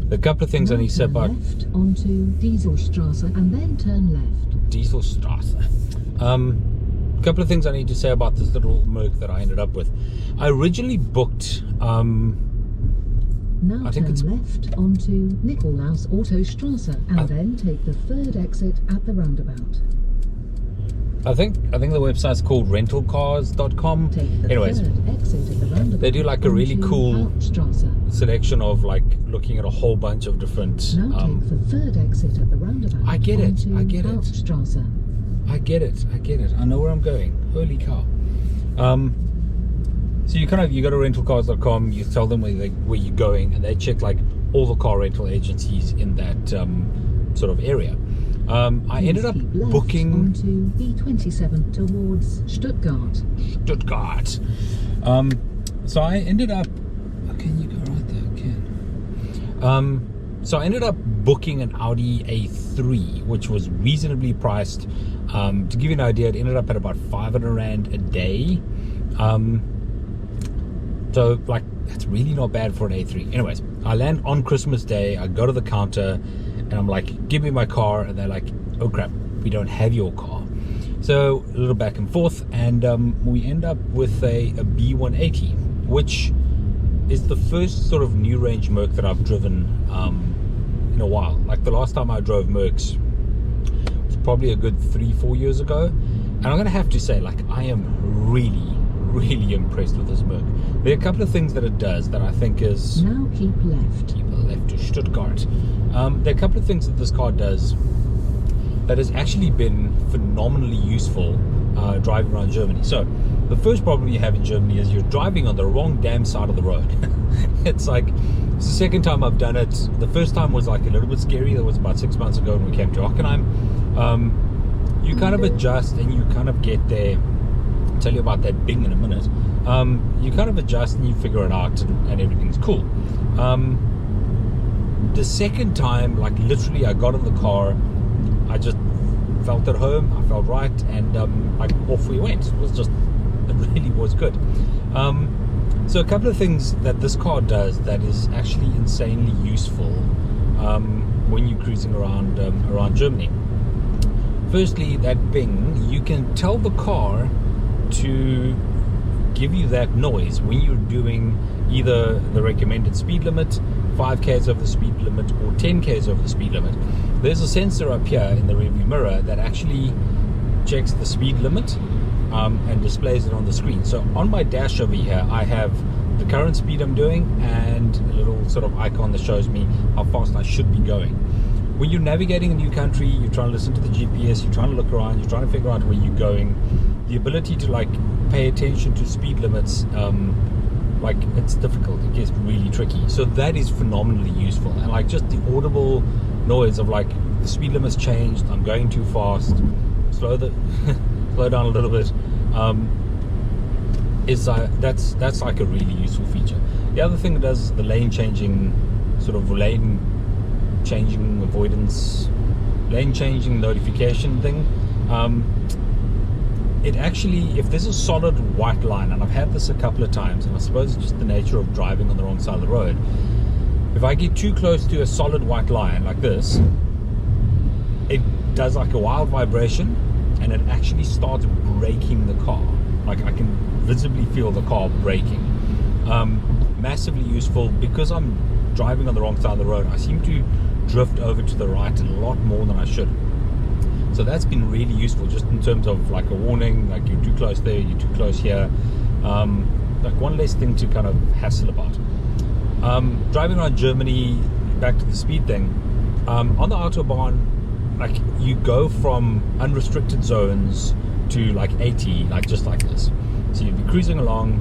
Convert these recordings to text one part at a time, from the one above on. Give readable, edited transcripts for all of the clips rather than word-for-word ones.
A couple of things I need to say about left onto Dieselstrasse and then turn left. Dieselstrasse. A couple of things I need to say about this little Merc that I ended up with. I originally booked Now I think turn it's left onto Nikolaus Autostrasse and then take the third exit at the roundabout. I think the website's called rentalcars.com. Take the Anyways, third exit at the roundabout. they do like a really onto cool Hauptstrasse. selection of like looking at a whole bunch of different Now take the third exit at the roundabout. I get it, onto I get it. Hauptstrasse. I get it. I know where I'm going. Holy cow. So you go to rentalcars.com, you tell them where you're going, and they check like all the car rental agencies in that sort of area. I ended up Keep left booking onto B27 towards Stuttgart. So I ended up can you go right there? Can so I ended up booking an Audi A3, which was reasonably priced. To give you an idea, it ended up at about 500 Rand a day. So like that's really not bad for an A3. Anyways, I land on Christmas Day, I go to the counter and I'm like, give me my car, and they're like, oh crap, we don't have your car. So a little back and forth, and we end up with a B180, which is the first sort of new range Merc that I've driven in a while. Like the last time I drove Mercs was probably a good 3-4 years ago, and I'm gonna have to say, like, I am really impressed with this Merc. There are a couple of things that it does that I think is Now keep left. keep left to Stuttgart. There are a couple of things that this car does that has actually been phenomenally useful driving around Germany. So the first problem you have in Germany is you're driving on the wrong damn side of the road. It's like, it's the second time I've done it. The first time was like a little bit scary. That was about 6 months ago when we came to Hockenheim. You kind of adjust and you kind of get there. I'll tell you about that Bing in a minute. You kind of adjust and you figure it out, and everything's cool. The second time, like literally I got in the car, I just felt at home, I felt right, and like off we went. It really was good. So a couple of things that this car does that is actually insanely useful when you're cruising around Germany. Firstly, that Bing, you can tell the car to give you that noise when you're doing either the recommended speed limit, 5 k's over the speed limit, or 10 k's over the speed limit. There's a sensor up here in the rearview mirror that actually checks the speed limit and displays it on the screen. So on my dash over here, I have the current speed I'm doing and a little sort of icon that shows me how fast I should be going. When you're navigating a new country, you're trying to listen to the GPS, you're trying to look around, you're trying to figure out where you're going, the ability to like pay attention to speed limits, like it's difficult, it gets really tricky. So that is phenomenally useful, and like just the audible noise of like the speed limit's changed, I'm going too fast, slow down a little bit, that's like a really useful feature. The other thing it does is the lane changing notification thing. It actually, if there's a solid white line, and I've had this a couple of times, and I suppose it's just the nature of driving on the wrong side of the road, if I get too close to a solid white line like this, it does like a wild vibration, and it actually starts braking the car. Like I can visibly feel the car braking. Massively useful. Because I'm driving on the wrong side of the road, I seem to drift over to the right a lot more than I should. So that's been really useful, just in terms of like a warning, like you're too close there, you're too close here. Like one less thing to kind of hassle about. Driving around Germany, back to the speed thing, on the Autobahn, like you go from unrestricted zones to like 80, like just like this. So you'd be cruising along,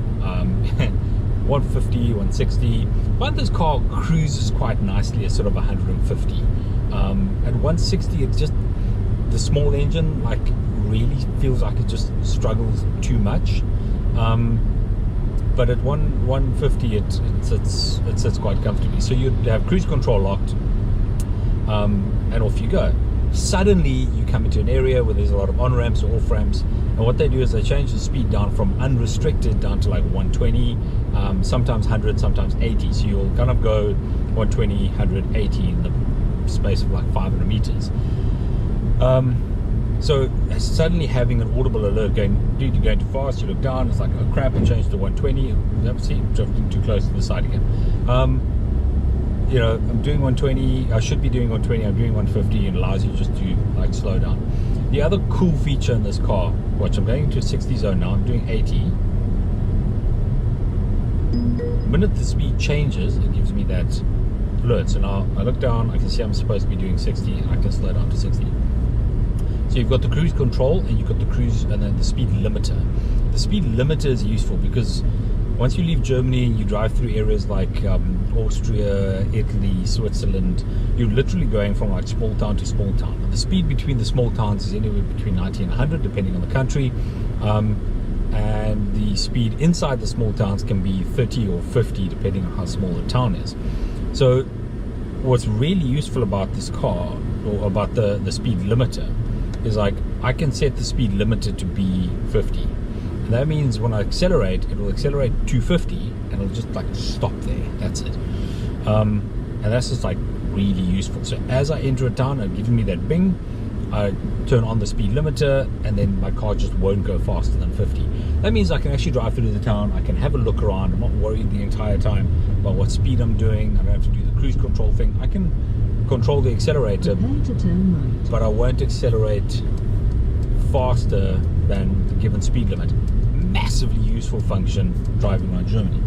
150, 160. But this car cruises quite nicely at sort of 150. At 160, it's just, the small engine like really feels like it just struggles too much. But at 150, it sits quite comfortably. So you'd have cruise control locked, and off you go. Suddenly you come into an area where there's a lot of on-ramps or off-ramps, and what they do is they change the speed down from unrestricted down to like 120, sometimes 100, sometimes 80. So you'll kind of go 120, 100, 80 in the space of like 500 meters. So suddenly having an audible alert going, dude, you're going too fast, you look down, it's like, oh crap, it changed to 120, see, drifting too close to the side again. You know, I'm doing 120, I should be doing 120, I'm doing 150, and allows you just to like slow down. The other cool feature in this car, watch, I'm going into a 60 zone now, I'm doing 80. The minute the speed changes, it gives me that alert. So now I look down, I can see I'm supposed to be doing 60, and I can slow down to 60. So you've got the cruise control, and you've got the cruise, and then the speed limiter. The speed limiter is useful because once you leave Germany and you drive through areas like Austria, Italy, Switzerland, you're literally going from like small town to small town. The speed between the small towns is anywhere between 90 and 100 depending on the country, and the speed inside the small towns can be 30 or 50 depending on how small the town is. So what's really useful about this car, or about the speed limiter, is like I can set the speed limiter to be 50. And that means when I accelerate, it will accelerate 250 and it'll just like stop there. That's it. And that's just like really useful. So as I enter a town, it's giving me that bing, I turn on the speed limiter, and then my car just won't go faster than 50. That means I can actually drive through the town, I can have a look around, I'm not worried the entire time about what speed I'm doing, I don't have to do the cruise control thing. I can control the accelerator, Prepare to turn right. but I won't accelerate faster than the given speed limit. Massively useful function driving around Germany.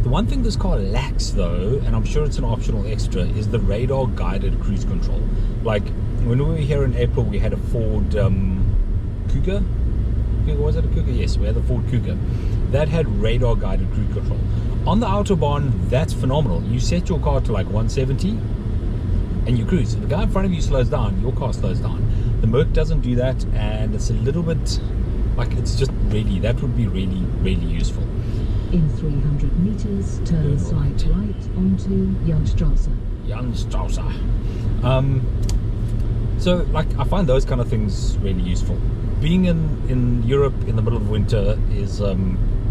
The one thing this car lacks though, and I'm sure it's an optional extra, is the radar guided cruise control. Like when we were here in April, we had a Ford Cougar. Was it a Cougar? Yes, we had the Ford Cougar that had radar guided cruise control. On the Autobahn, that's phenomenal. You set your car to like 170 and you cruise. If the guy in front of you slows down, your car slows down. The Merc doesn't do that, and it's a little bit like, it's just really, that would be really, really useful. In 300 meters, turn side right onto Jagdstrasse. Jagdstrasse. So like I find those kind of things really useful. Being in Europe in the middle of winter is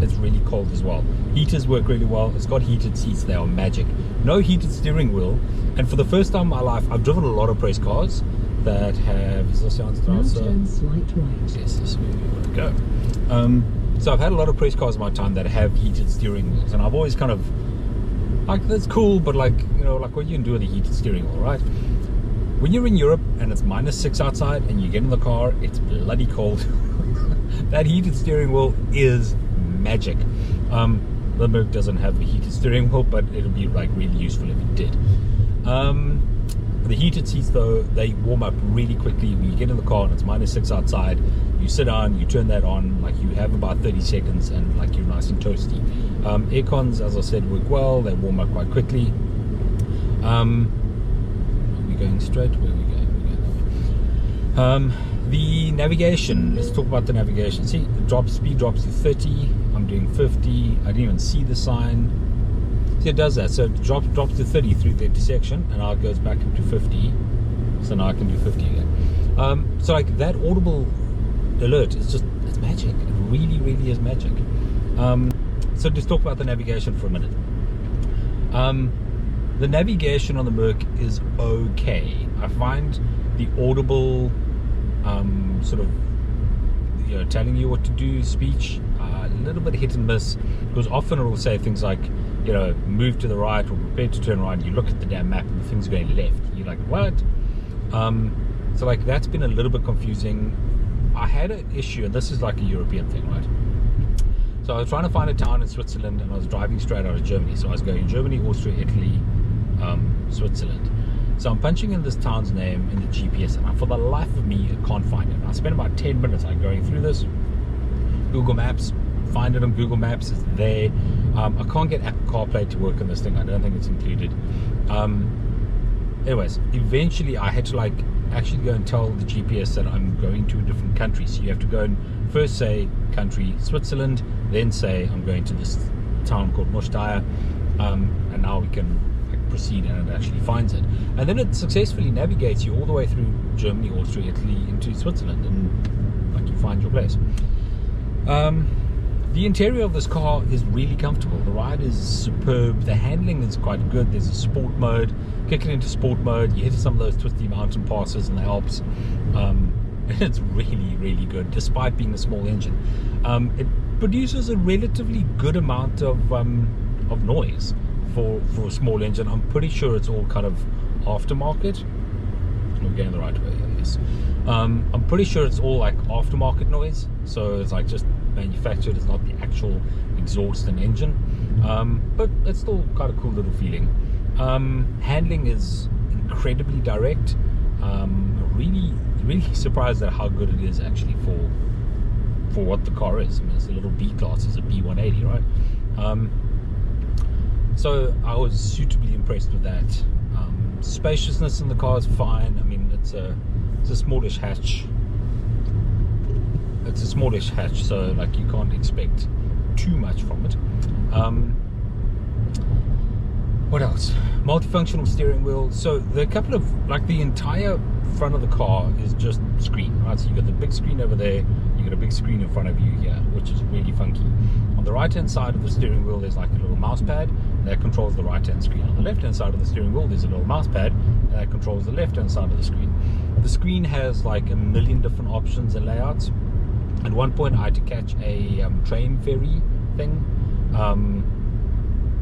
it's really cold as well. Heaters work really well. It's got heated seats, they are magic. No heated steering wheel, and for the first time in my life, I've driven a lot of race cars that have, is this Jagdstrasse? Now turn slight right. Yes, this is where we want to go. So I've had a lot of race cars in my time that have heated steering wheels, and I've always kind of like, that's cool, but like, you know, like what you can do with a heated steering wheel, right? When you're in Europe and it's -6 outside and you get in the car, it's bloody cold. That heated steering wheel is magic. The Merc doesn't have a heated steering wheel, but it'll be like really useful if it did. The heated seats though, they warm up really quickly when you get in the car and it's -6 outside. You sit down, you turn that on, like you have about 30 seconds and like you're nice and toasty. Aircons, as I said, work well, they warm up quite quickly. Are we going straight? Where are we going? We're going that way. The navigation, let's talk about the navigation. See, speed drops to 30, I'm doing 50, I didn't even see the sign. See, it does that, so it drops to 30 through the intersection, and now it goes back up to 50, so now I can do 50 again. So like that audible alert is just, it's magic. It really, really is magic. So just talk about the navigation for a minute. The navigation on the Merc is okay. I find the audible sort of, you know, telling you what to do speech a little bit hit and miss, because often it will say things like, you know, move to the right or prepare to turn right. You look at the damn map and the thing's going left. You're like, what? So like that's been a little bit confusing. I had an issue, and this is like a European thing, right? So I was trying to find a town in Switzerland, and I was driving straight out of Germany. So I was going Germany, Austria, Italy, Switzerland. So I'm punching in this town's name in the GPS, and for the life of me, I can't find it. And I spent about 10 minutes like going through this. Google Maps, find it on Google Maps, it's there. I can't get Apple CarPlay to work on this thing. I don't think it's included. Anyways, eventually I had to like actually go and tell the GPS that I'm going to a different country. So you have to go and first say country Switzerland, then say I'm going to this town called Mosteier, and now we can like proceed, and it actually finds it, and then it successfully navigates you all the way through Germany, Austria, Italy, into Switzerland, and like you find your place. The interior of this car is really comfortable. The ride is superb. The handling is quite good. There's a sport mode. Kick it into sport mode, you hit some of those twisty mountain passes in the Alps. It's really, really good, despite being a small engine. It produces a relatively good amount of noise for a small engine. I'm pretty sure it's all kind of aftermarket. We're going the right way, yes. I'm pretty sure it's all like aftermarket noise, so it's like just manufactured. It's not the actual exhaust and engine, but it's still kind of cool little feeling. Handling is incredibly direct. Really surprised at how good it is actually for what the car is. I mean, it's a little B class, it's a B180, right? So I was suitably impressed with that. Spaciousness in the car is fine. I mean, it's a smallish hatch. It's a smallish hatch, so like you can't expect too much from it. What else? Multifunctional steering wheel. So the couple of, like, the entire front of the car is just screen, right? So you got the big screen over there, you got a big screen in front of you here, which is really funky. On the right hand side of the steering wheel, there's like a little mouse pad that controls the right hand screen. On the left hand side of the steering wheel, there's a little mouse pad that controls the left hand side of the screen. The screen has like a million different options and layouts. At one point I had to catch a train ferry thing,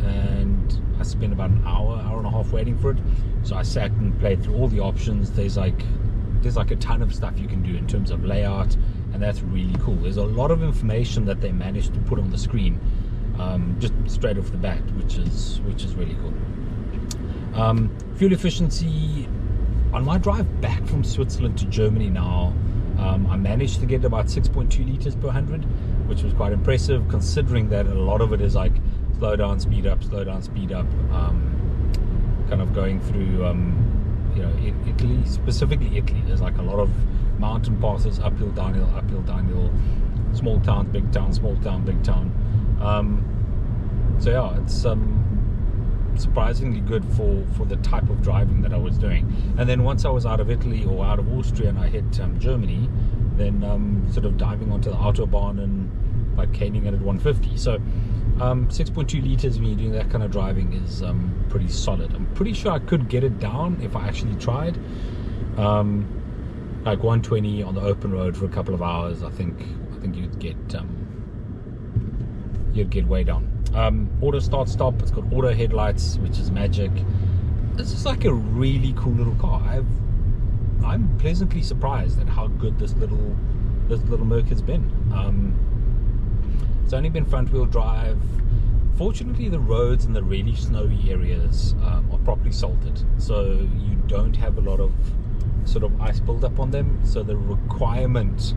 and I spent about an hour and a half waiting for it. So I sat and played through all the options. There's like a ton of stuff you can do in terms of layout, and that's really cool. There's a lot of information that they managed to put on the screen, just straight off the bat, which is really cool. Fuel efficiency. On my drive back from Switzerland to Germany now, I managed to get about 6.2 liters per 100, which was quite impressive, considering that a lot of it is like slow down, speed up, slow down, speed up, kind of going through Italy, specifically Italy. There's like a lot of mountain passes, uphill, downhill, small town, big town, small town, big town. So yeah, it's surprisingly good for the type of driving that I was doing. And then once I was out of Italy or out of Austria and I hit Germany, then sort of diving onto the Autobahn and like caning it at 150. So 6.2 liters when you're doing that kind of driving is pretty solid. I'm pretty sure I could get it down if I actually tried. Like 120 on the open road for a couple of hours. I think you'd get way down. Auto start stop. It's got auto headlights, which is magic. It's just like a really cool little car. I'm pleasantly surprised at how good this little Merc has been. It's only been front wheel drive. Fortunately, the roads in the really snowy areas are properly salted, so you don't have a lot of sort of ice build-up on them. So the requirement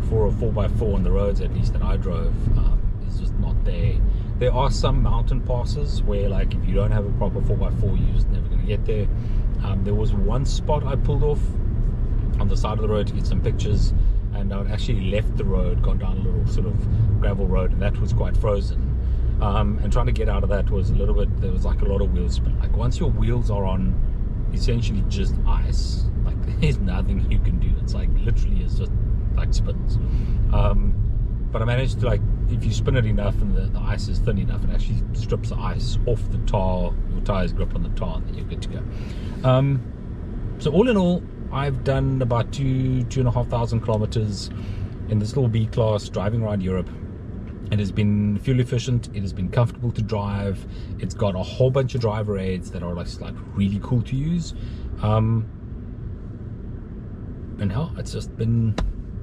for a 4x4 on the roads, at least that I drove, is just not there. There are some mountain passes where, like, if you don't have a proper 4x4, you're just never going to get there. There was one spot I pulled off on the side of the road to get some pictures, and I actually left the road, gone down a little sort of gravel road, and that was quite frozen. And trying to get out of that was there was like a lot of wheel spin. Like, once your wheels are on essentially just ice, like, there's nothing you can do. It's like literally it's just like spins. But I managed to, like, if you spin it enough and the ice is thin enough, it actually strips the ice off the tar, your tires grip on the tar, and then you're good to go. So all in all, I've done about 2,500 kilometers in this little B class driving around Europe. It has been fuel efficient, it has been comfortable to drive, it's got a whole bunch of driver aids that are like really cool to use, and hell, it's just been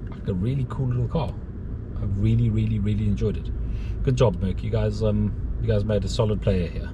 like a really cool little car. I've really enjoyed it. Good job, Merc. You guys made a solid player here.